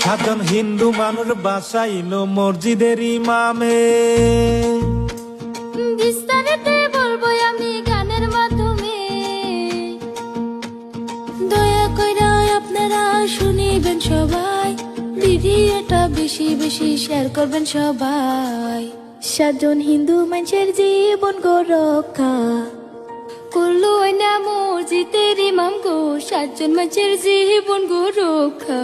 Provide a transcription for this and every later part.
সাতজন হিন্দু মানুষ বাঁচাইল মসজিদের ইমামে। বিস্তারিত বলবো আমি গানের মাধ্যমে, দয়া কইরা আপনারা শুনিবেন সবাই, ভিডিওটা বেশি বেশি শেয়ার করবেন সবাই। সাতজন হিন্দু মানুষের জীবন গো রক্ষা করলো না মসজিদের ইমাম গো, সাতজন মানুষের জীবন গো রক্ষা।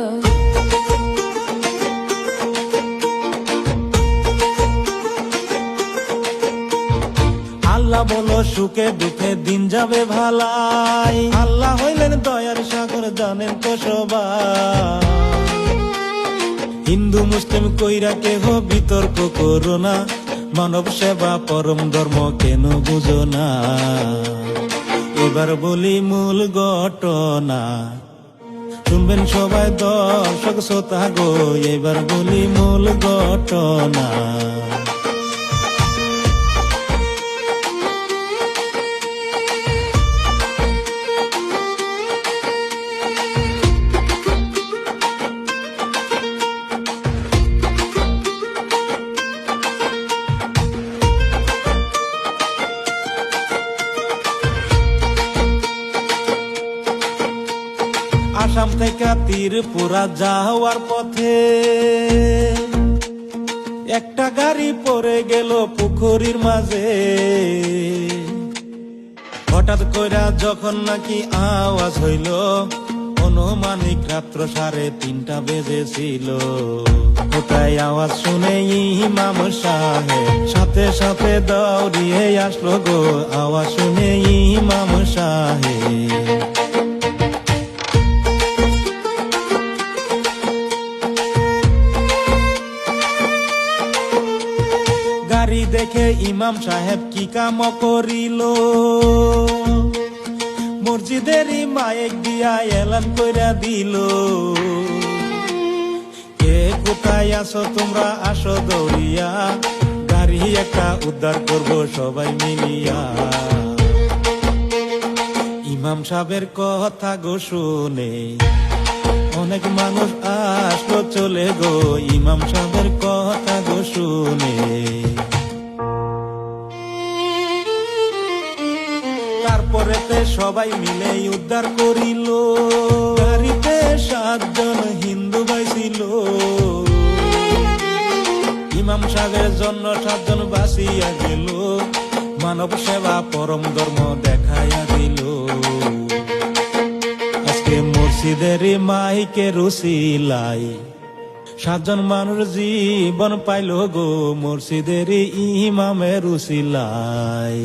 আল্লাহ বলো সুখে দুঃখে দিন যাবে ভালাই, আল্লাহ হইলেন দয়ার সাগর জানেন তো সবাই। হিন্দু মুসলিম কইরা কেহ বিতর্ক করো না, মানব সেবা পরম ধর্ম কেন বুঝো না। এবার বলি মূল ঘটনা, শুনবেন সবাই দর্শক শ্রোতা গো, এবার বলি মূল ঘটনা। আসাম থেকে ত্রিপুরা যাওয়ার পথে একটা গাড়ি পড়ে গেল পুকুরির মাঝে। হঠাৎ কইরা যখন নাকি আওয়াজ হইল, অনুমানিক রাত্র 3:30 বেজেছিল। কোথায় আওয়াজ শুনে ইমাম সাহেব সাথে সাথে দৌড়িয়ে আসলো গো, আওয়াজ শুনে ইমাম সাহেব। গাড়ি দেখে ইমাম সাহেব কি কাম করিল, মসজিদের মাইক দিয়া এলান কইরা দিল, কে কোথায় আসো তোমরা আসো দৌড়িয়া, গাড়ি একটা উদ্ধার করব সবাই মিলিয়া। ইমাম সাহেবের কথা গো শুনে অনেক মানুষ আসলো চলে গো, ইমাম সাহেবের কথা গো শুনে। তারপরেতে সবাই মিলে উদ্ধার করিল, গাড়িতে 7 জন হিন্দু ভাই ছিল। ইমাম সাহেবের জন্য 7 জন বাঁচিয়া গেল, মানব সেবা পরম ধর্ম দেখাইয়া দিল। আজকে মসজিদের মাইকের উসিলাই 7 জন মানুষ জীবন পাইল গো, মসজিদের ইমামের উসিলাই।